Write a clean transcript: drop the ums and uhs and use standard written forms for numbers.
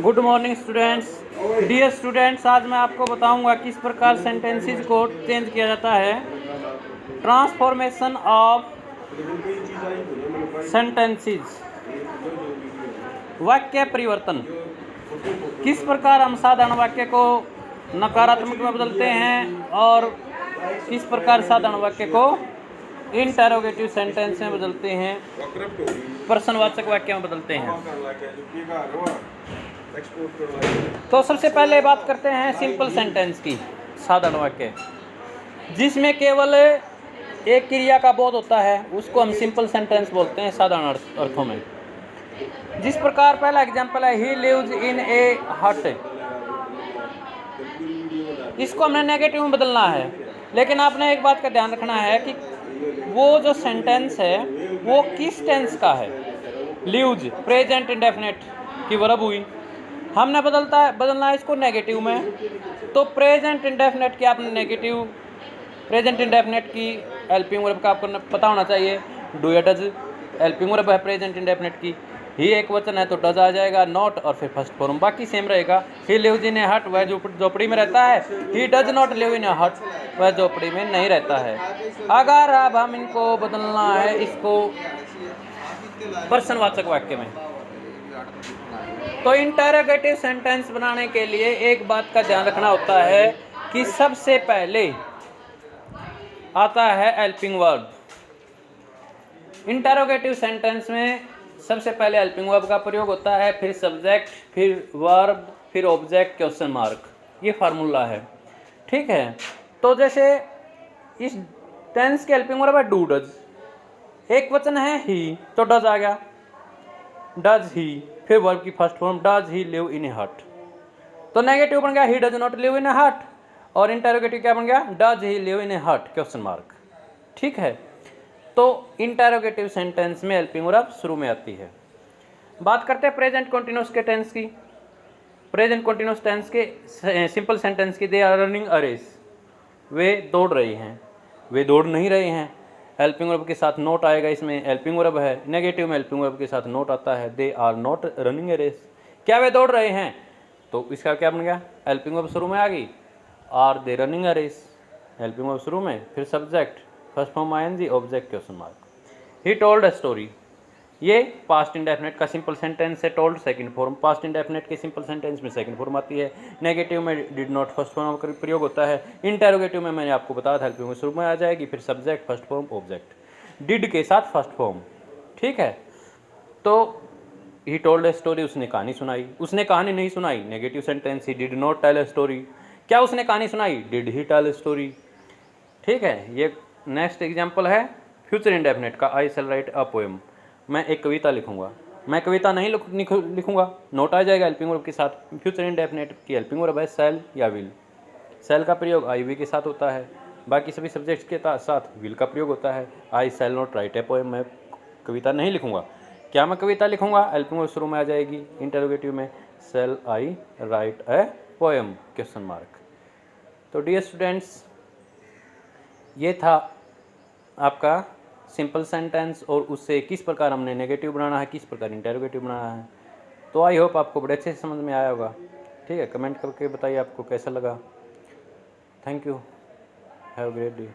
Good morning students. Dear students, आज मैं आपको बताऊंगा किस प्रकार सेंटेंसेस को चेंज किया जाता है। ट्रांसफॉर्मेशन ऑफ सेंटेंसेस, वाक्य परिवर्तन। किस प्रकार हम साधारण वाक्य को नकारात्मक में बदलते हैं और किस प्रकार साधारण वाक्य को इंटरोगेटिव सेंटेंस में बदलते हैं, प्रश्नवाचक वाक्य में बदलते हैं। तो सबसे पहले बात करते हैं सिंपल सेंटेंस की, साधारण वाक्य जिसमें केवल एक क्रिया का बोध होता है, उसको हम सिंपल सेंटेंस बोलते हैं साधारण अर्थों में। जिस प्रकार पहला एग्जांपल है, ही लिव्स इन ए हट। इसको हमने नेगेटिव में बदलना है, लेकिन आपने एक बात का ध्यान रखना है कि वो जो सेंटेंस है वो किस टेंस का है। लिव्स प्रेजेंट इंडेफिनिट की वर्ब हुई, हमने बदलना है इसको नेगेटिव में। तो प्रेजेंट इंडेफिनिट की आपने नेगेटिव, प्रेजेंट इंडेफिनिट की हेल्पिंग वर्ब का आपको पता होना चाहिए, डू या डज हेल्पिंग वर्ब है प्रेजेंट इंडेफिनिट की। ही एक वचन है तो डज आ जाएगा, नॉट और फिर फर्स्ट फॉर्म बाकी सेम रहेगा। He lives in a hut, वह झोपड़ी में रहता है। He does not live in a hut, वह झोपड़ी में नहीं रहता है। अगर अब हम इनको बदलना है इसको प्रश्नवाचक वाक्य में, तो इंटरोगेटिव सेंटेंस बनाने के लिए एक बात का ध्यान रखना होता है कि सबसे पहले आता है हेल्पिंग वर्ब। इंटरोगेटिव सेंटेंस में सबसे पहले हेल्पिंग वर्ब का प्रयोग होता है, फिर सब्जेक्ट, फिर वर्ब, फिर ऑब्जेक्ट, क्वेश्चन मार्क। ये फार्मूला है, ठीक है। तो जैसे इस टेंस के हेल्पिंग वर्ब है डू डज, एक वचन है ही तो डज आ गया, डज ही, फिर वर्ब की first form does he live in a hut. तो नेगेटिव बन गया he does not live in a hut, और इंटरोगेटिव क्या बन गया, does he live in a हट, क्वेश्चन मार्क, ठीक है। तो इंटरोगेटिव सेंटेंस में हेल्पिंग वर्ब शुरू में आती है। बात करते हैं प्रेजेंट कंटीन्यूअस के टेंस की। प्रेजेंट कंटीन्यूअस टेंस के सिंपल सेंटेंस की, they are running a race, वे दौड़ रहे हैं, वे दौड़ नहीं रहे हैं। हेल्पिंग वर्ब के साथ नोट आएगा, इसमें हेल्पिंग वर्ब है। नेगेटिव में हेल्पिंग वर्ब के साथ नोट आता है, they are not running a race, क्या वे दौड़ रहे हैं। तो इसका क्या बन गया, हेल्पिंग वर्ब शुरू में आ गई, are they running a race, helping verb शुरू में, फिर subject, first form ING, object, question mark. He told a story, ये पास्ट इंडेफिनिट का सिंपल सेंटेंस है। Told second form, past indefinite के सिंपल सेंटेंस में सेकंड फॉर्म आती है। नेगेटिव में डिड नॉट फर्स्ट फॉर्म का प्रयोग होता है। इंटरोगेटिव में मैंने आपको बताया था हेल्पिंग में शुरू में आ जाएगी, फिर subject, first form, object, did के साथ फर्स्ट फॉर्म, ठीक है। तो ही टोल्ड ए स्टोरी, उसने कहानी सुनाई। उसने कहानी नहीं सुनाई, negative sentence, he did not tell a story. क्या उसने कहानी सुनाई, did he tell a story, ठीक है। ये नेक्स्ट एग्जाम्पल है फ्यूचर इंडेफिनिट का, I shall write a poem, मैं एक कविता लिखूंगा। मैं कविता नहीं लिखूंगा, नोट आ जाएगा हेल्पिंग वर्ब के साथ। फ्यूचर इंडेफिनिट की हेल्पिंग वर्ब है शैल या विल, शैल का प्रयोग आई वी के साथ होता है, बाकी सभी सब्जेक्ट्स के साथ विल का प्रयोग होता है। I shall not write a poem, मैं कविता नहीं लिखूंगा। क्या मैं कविता लिखूंगा, हेल्पिंग वर्ब शुरू में आ जाएगी। इंटरोगेटिव में shall I write a poem, question mark. तो डियर स्टूडेंट्स, ये था आपका सिंपल सेंटेंस, और उससे किस प्रकार हमने नेगेटिव बनाना है, किस प्रकार इंटरोगेटिव बनाना है। तो आई होप आपको बड़े अच्छे से समझ में आया होगा, ठीक है। कमेंट करके बताइए आपको कैसा लगा। Thank you, have a great day.